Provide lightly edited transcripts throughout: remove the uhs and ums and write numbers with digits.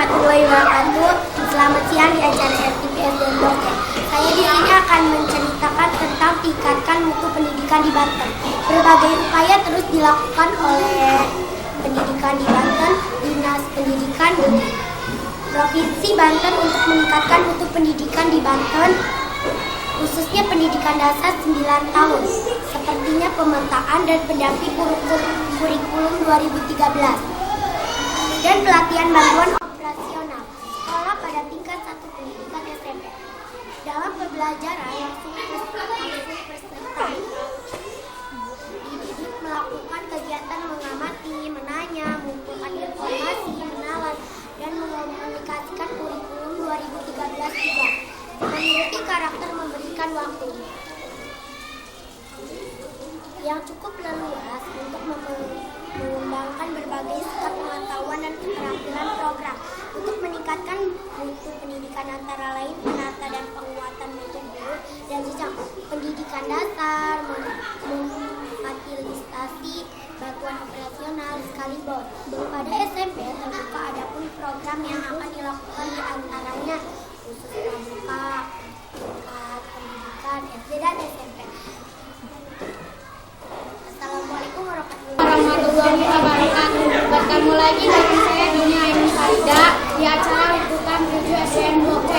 warahmatullahi wabarakatuh. Selamat siang di acara RTPS dan Dongeng. Saya di sini akan menceritakan tentang tingkatkan mutu pendidikan di Banten. Berbagai upaya terus dilakukan oleh pendidikan di Banten, Dinas Pendidikan di Provinsi Banten untuk meningkatkan mutu pendidikan di Banten, khususnya pendidikan dasar 9 tahun, sepertinya pemetaan dan pendamping kurikulum 2013 dan pelatihan bantuan operasional sekolah pada tingkat 1 pendidikan SMP. Dalam pembelajaran langsung peserta dididik melakukan kegiatan mengamati, menanya, mengumpulkan informasi, menalar, dan mengomunikasikan kurikulum 2013 juga. Memiliki karakter memberikan waktu yang cukup leluas untuk mengembangkan berbagai sikap pengetahuan dan keterampilan program untuk meningkatkan mutu pendidikan, antara lain penata dan penguatan mutu guru dan jenjang pendidikan dasar, memfasilitasi bantuan operasional sekaligus. Pada SMP terbuka adapun program yang akan dilakukan di antaranya khusus pramuka, pendidikan SD dan SMP. Assalamualaikum warahmatullahi wabarakatuh. Bertemu lagi dengan saya Dunia Aini Farida di acara liputan 7 SDN Blok C.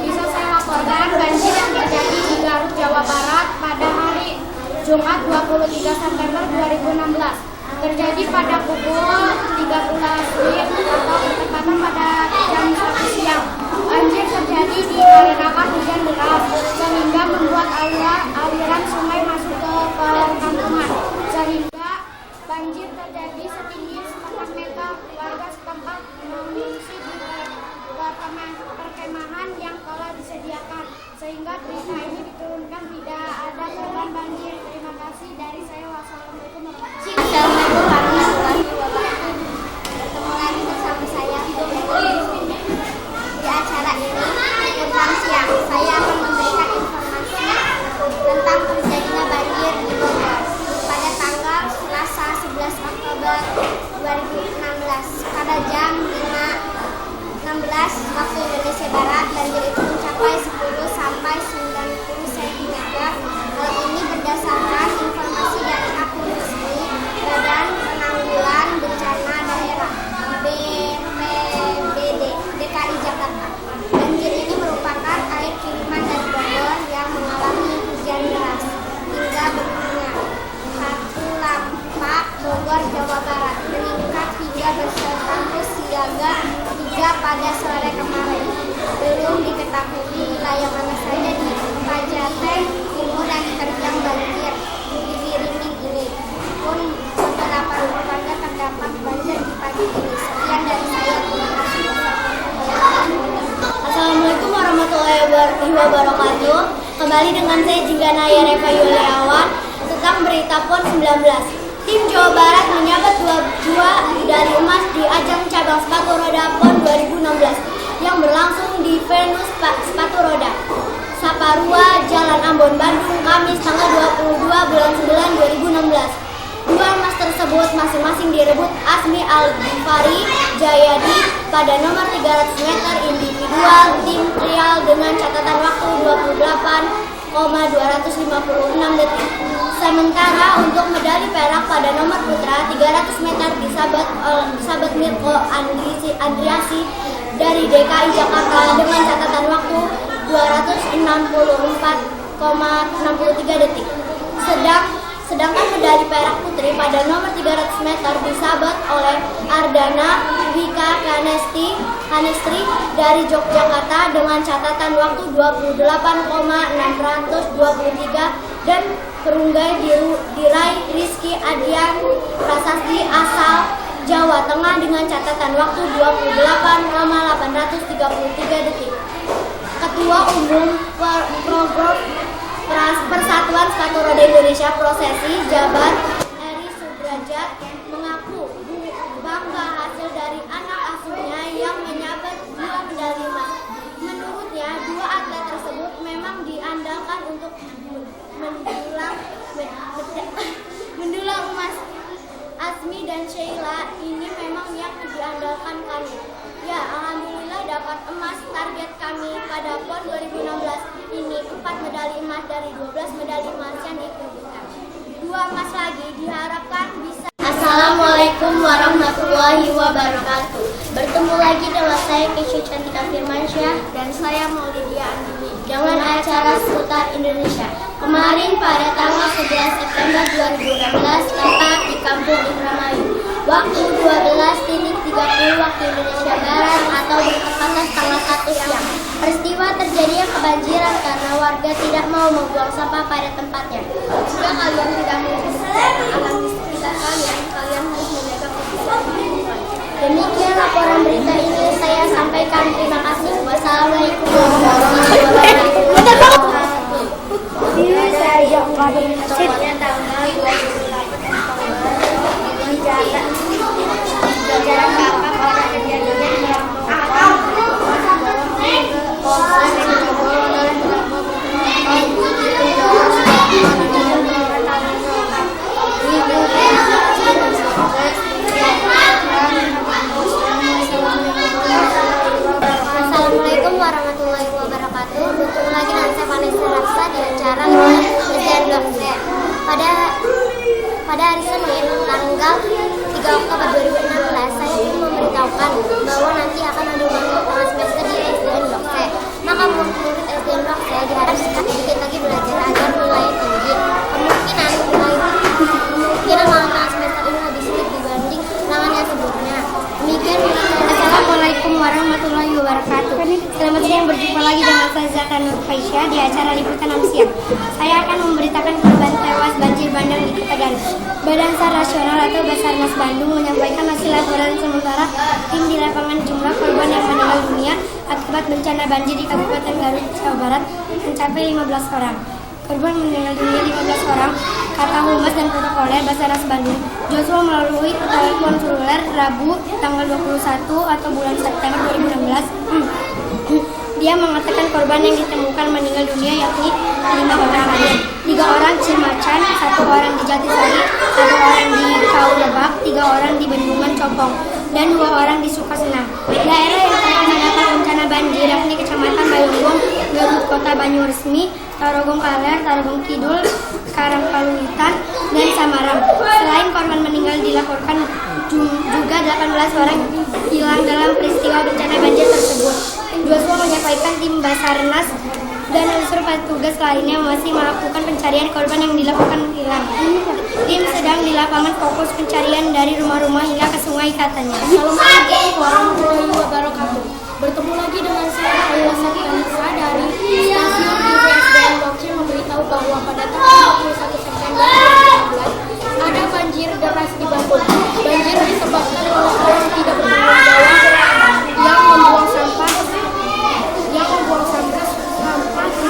Bisa saya laporkan banjir yang terjadi di Garut, Jawa Barat pada hari Jumat 23 September 2016. Terjadi pada pukul 13 WIB atau bertepatan pada jam 1 siang. Banjir terjadi dikarenakan hujan deras sehingga membuat aliran sungai masuk ke perkampungan, sehingga banjir terjadi setinggi 4 meter. Warga setempat mengungsi di perkemahan yang telah disediakan, sehingga berita ini diturunkan tidak ada korban banjir. Terima kasih dari saya. Wassalamualaikum warahmatullahi wabarakatuh. Bertemu lagi bersama saya di acara ini tentang siang. Saya akan memberikan informasi tentang terjadinya banjir di Bogor pada tanggal Selasa 11 Oktober 2016 pada jam 5.16 waktu Indonesia Barat. Banjir itu mencapai 10 sampai 90 cm. Hal ini berdasarkan informasi dari akun resmi Badan Penanggulangan Bencana Daerah BPBD DKI Jakarta. Banjir ini merupakan air kiriman dari Bogor yang mengalami hujan deras hingga berpunya Satu Lampak, Bogor, Jawa Barat meningkat hingga berstatus siaga 3 pada sore kemarin. Belum diketahui wilayah mana saja di Pajaten Timur yang diterjang banjir. Diiringi ini pun beberapa warga terdapat banjir di pagi ini. Sekian dari saya. Terima kasih. Assalamualaikum warahmatullahi wabarakatuh. Kembali dengan saya Jingganaya Reva Yuliawan tentang berita PON 19. Tim Jawa Barat menyabet 2 medali emas di ajang cabang sepatu roda PON 2016 yang berlangsung di Venus Sepatu Roda Saparua, Jalan Ambon, Bandung, Kamis tanggal 22 bulan 9 2016. 2 emas tersebut masing-masing direbut Asmi Al-Ghifari Jayadi pada nomor 300 meter individual tim trial dengan catatan waktu 28,256 detik. Sementara untuk medali perak pada nomor putra 300 meter disabet Mirko Andriasi dari DKI Jakarta dengan catatan waktu 264,63 detik. Sedangkan medali perak putri pada nomor 300 meter disabet oleh Ardana Wika Kanestri dari Yogyakarta dengan catatan waktu 28,623 dan perunggai diraih Rizky Adian Prasasti asal Jawa Tengah dengan catatan waktu 28,833 detik. Ketua Umum Persatuan Sepatu Roda Indonesia Prosesi Jabar Eri Sudrajat mengaku bangga hasil dari anak asuhnya yang menyabet 2 medali emas. Menurutnya 2 atlet tersebut memang diandalkan untuk mendulang emas. Asmi dan Sheila ini memang yang diandalkan kami. Ya, alhamdulillah. medali emas dari 12 medali emas yang diperebutkan. 2 emas lagi diharapkan bisa. Assalamualaikum warahmatullahi wabarakatuh. Bertemu lagi dengan saya Keisha Cantika Firmansyah dan saya Maulidia Andini dengan acara seputar Indonesia. Kemarin pada tanggal 11 September 2016 tepat di Kampung Indramayu. Waktu 12.30 waktu Indonesia Barat atau bertepatan tanggal 1 siang. Peristiwa terjadinya kebanjiran karena warga tidak mau membuang sampah pada tempatnya. Jika kalian tidak mau membersihkan alam di sekitar kalian harus menjaga kebersihan lingkungan. Demikian laporan berita ini saya sampaikan. Terima kasih. Wassalamualaikum warahmatullahi wabarakatuh. Ini saya tanggal 28 Oktober di jalan Bapak pada kejadiannya yang Assalamualaikum warahmatullahi wabarakatuh. Bertemu lagi dengan saya Vanessa Raksa di acara SDN Blok C. Pada hari Senin tanggal 3 Oktober 2016 saya ingin memberitahukan bahwa nanti akan ada ujian semester di SDN Blok C. Maka murid SDN Blok C diharapkan sedikit lagi belajar agar nilainya tinggi. Kemungkinan ulangan semester ini lebih sulit dibanding ulangan yang sebelumnya. Demikian. Assalamualaikum warahmatullahi wabarakatuh. Selamat siang, berjumpa lagi dengan saya Zata Nur Faisyah di acara liputan siang. Saya akan memberitakan korban tewas banjir bandang di Kota Garut. Badan SAR Nasional atau Basarnas Bandung menyampaikan hasil laporan sementara tim di lapangan jumlah korban yang meninggal dunia akibat bencana banjir di Kabupaten Garut, Jawa Barat mencapai 15 orang. Korban meninggal dunia 15 orang, kata Humas dan Protokoler Basarnas Bandung. Joshua melalui telepon seluler Rabu tanggal 21 atau bulan September 2016. Dia mengatakan korban yang ditemukan meninggal dunia yakni 5 orang, 3 orang Cimacan, 1 orang di Jatisari, 1 orang di Kaulebak, 3 orang di Bendungan Copong, dan 2 orang di Sukasenang. Daerah yang terkena dampak bencana banjir yakni Kecamatan Bayonggong, Garut Kota Banyuresmi, Tarogong Kaler, Tarogong Kidul, Karangpaluitan, dan Samarang. Selain korban meninggal dilaporkan juga 18 orang hilang dalam peristiwa bencana banjir tersebut. Joshua menyampaikan tim Basarnas dan unsur petugas lainnya masih melakukan pencarian korban yang dilakukan hilang. Tim sedang di lapangan fokus pencarian dari rumah-rumah hingga ke sungai, katanya. Assalamualaikum warahmatullahi wabarakatuh. Bertemu lagi dengan saya Ayasati Anissa dari stasiun SDN Blok C memberitahu bahwa pada tanggal 21 September 2016 ada banjir deras di Bantul. Banjir disebabkan oleh orang tidak bertanggung jawab yang membuang sampah sembarangan.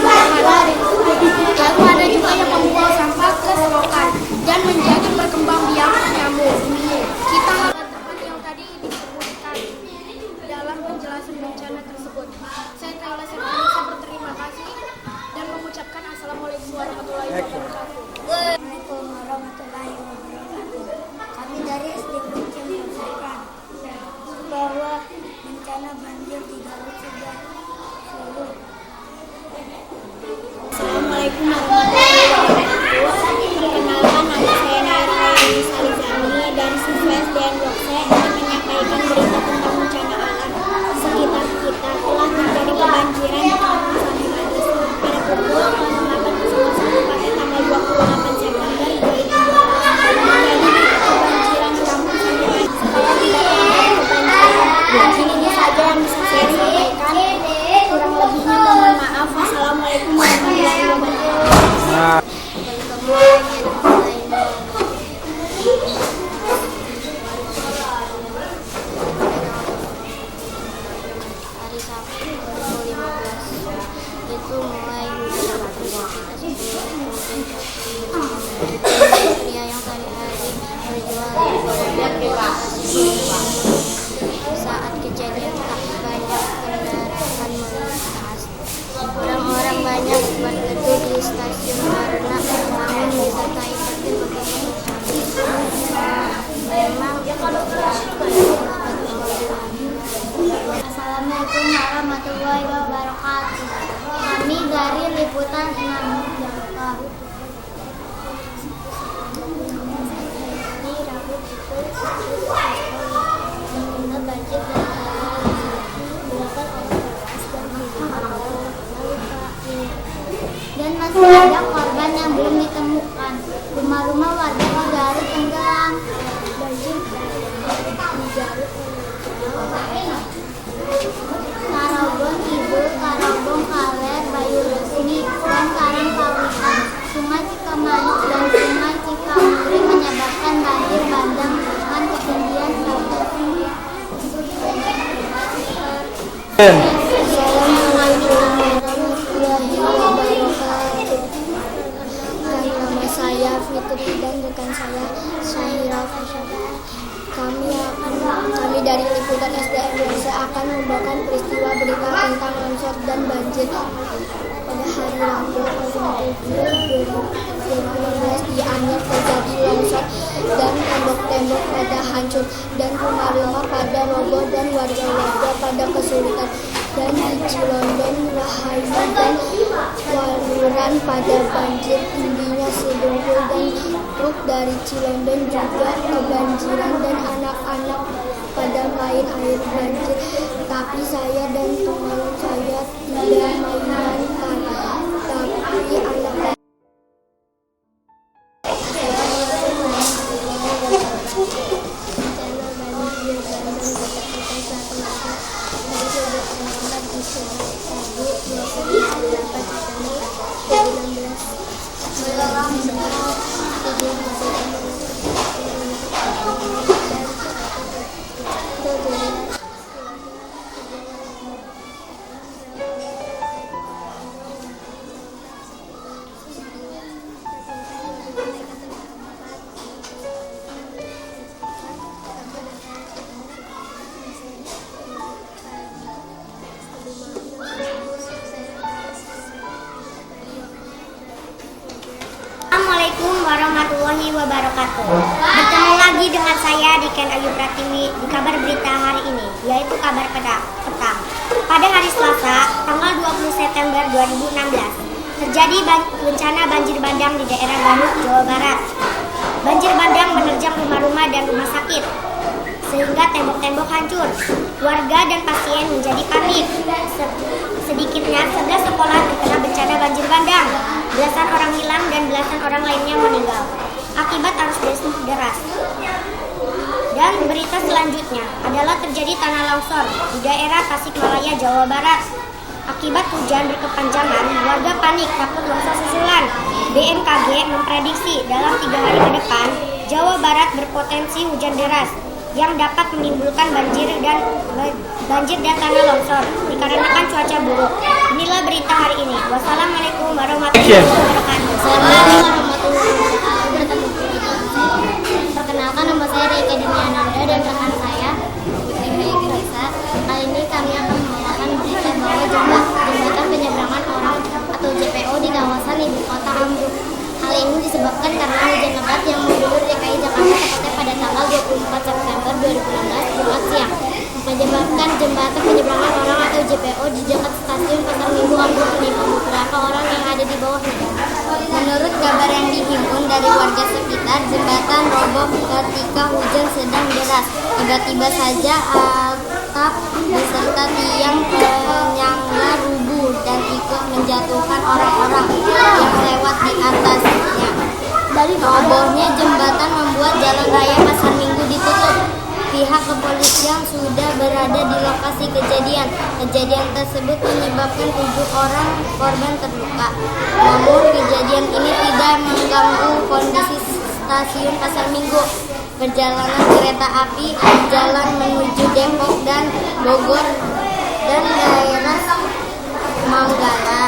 Lalu ada juga yang membuang sampah ke selokan dan menjadi berkembang biak nyamuk. Kita akan tempat yang tadi disebutkan dalam penjelasan bencana tersebut. Saya Kayla Servanisa berterima kasih dan mengucapkan Assalamualaikum warahmatullahi wabarakatuh. Assalamualaikum warahmatullahi wabarakatuh. Kami dari SD Blok C menyampaikan bahwa bencana banjir di Garut sudah surut. Assalamualaikum warahmatullahi wabarakatuh. Perkenalkan, nama saya Naira Salizani dan siswa SDN Blok C akan menyampaikan berita tentang bencana alam sekitar kita. Telah terjadi kebanjiran di kawasan Sandi Mandes pada pukul 08.01 pada tanggal 28 September 2016. Terjadi kebanjiran di kampung Sandi Mandes. Setelah tidak terjadi kebanjiran, ini saja yang bisa saya sampaikan. Kurang lebihnya mohon maaf. Wassalamualaikum warahmatullahi wabarakatuh. Hari Sabtu 2015 itu mulai hujan pria yang sehari-hari berjualan saat kejadian tak banyak kendaraan melintas. Orang-orang banyak berteduh di stasiun karena namun disertai petir begitu. Memang Assalamualaikum warahmatullahi wabarakatuh. Kami dari Liputan 16 dan masih ada korban yang belum ditemukan. Rumah-rumah warga di Garut tenggelam. Banjir di Garut. Karobong Kidul, Karobong Kaler, Bayu Resmi, dan Karang Kawitan. Sungai Cikamanuk dan Sungai Cikamuri menyebabkan banjir bandang dengan ketinggian 100 meter. Assalamualaikum warahmatullahi wabarakatuh. Nama saya Fitri dan rekan saya Syahira Fasyada. Kami dari Liputan SDN Indonesia akan membawakan peristiwa berita tentang longsor dan banjir pada hari Rabu 7 2015 di Anyer terjadi longsor dan tembok-tembok pada hancur dan rumah-rumah pada roboh dan warga-warga pada kesulitan, dan di Cilondon, Rahayu dan Waluran pada banjir tingginya sedengkul, dan truk dari Cilondon juga kebanjiran dan anak-anak pada main air banjir, tapi saya dan teman saya tidak mainkan, tapi anak Assalamualaikum warahmatullahi wabarakatuh. Bertemu lagi dengan saya Diken Ayu Pratiwi di kabar berita hari ini, yaitu kabar petang. Pada hari Selasa, tanggal 20 September 2016, terjadi bencana banjir bandang di daerah Garut, Jawa Barat. Banjir bandang menerjang rumah-rumah dan rumah sakit, sehingga tembok-tembok hancur. Warga dan pasien menjadi panik. Sedikitnya 11 sekolah terkena bencana banjir bandang. Belasan orang hilang dan belasan orang lainnya meninggal akibat arus deras. Dan berita selanjutnya adalah terjadi tanah longsor di daerah Tasikmalaya, Jawa Barat. Akibat hujan berkepanjangan, warga panik takut longsor susulan. BMKG memprediksi dalam 3 hari ke depan, Jawa Barat berpotensi hujan deras yang dapat menimbulkan banjir dan tanah longsor dikarenakan cuaca buruk. Inilah berita hari ini. Wassalamualaikum warahmatullahi wabarakatuh. Perkenalkan, nama saya Reika Diniananda dan rekan saya Putri Hayati Risa. Kali ini kami akan membawakan berita bahwa jembatan penyeberangan orang atau JPO di kawasan ibu kota ambruk. Hal ini disebabkan karena hujan lebat yang mengguyur DKI Jakarta tepatnya pada tanggal 24 September 2016 Jumat siang, menyebabkan jembatan penyeberangan orang atau JPO di dekat stasiun Pasar Minggu ambruk menimpa beberapa orang yang ada di bawahnya. Menurut kabar yang dihimpun dari warga sekitar, jembatan roboh ketika hujan sedang deras. Tiba-tiba saja atap beserta tiang penyangga rubuh dan ikut menjatuhkan orang-orang yang lewat di atasnya. Robohnya jembatan membuat jalan raya Pasar Minggu ditutup. Pihak kepolisian sudah berada di lokasi kejadian. Kejadian tersebut menyebabkan 7 orang korban terluka. Namun kejadian ini tidak mengganggu kondisi stasiun Pasar Minggu. Perjalanan kereta api jalan menuju Depok dan Bogor dan daerah Manggala.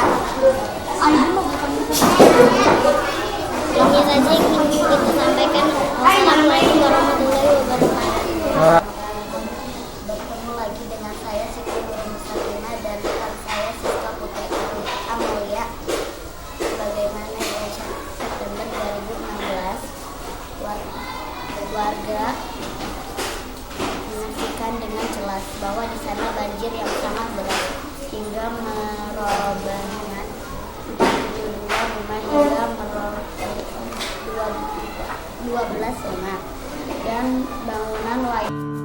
Ini saja yang ingin kita sampaikan. Wassalamualaikum warahmatullahi wabarakatuh. Bertemu lagi dengan saya Siti Nurmusafina dan rekan saya Siska Putri Amelia. Sebagaimana di September 2016, warga menyaksikan dengan jelas bahwa di sana banjir yang sangat berat hingga merobahnya 42 rumah hingga merobah 12 rumah dan bangunan lain.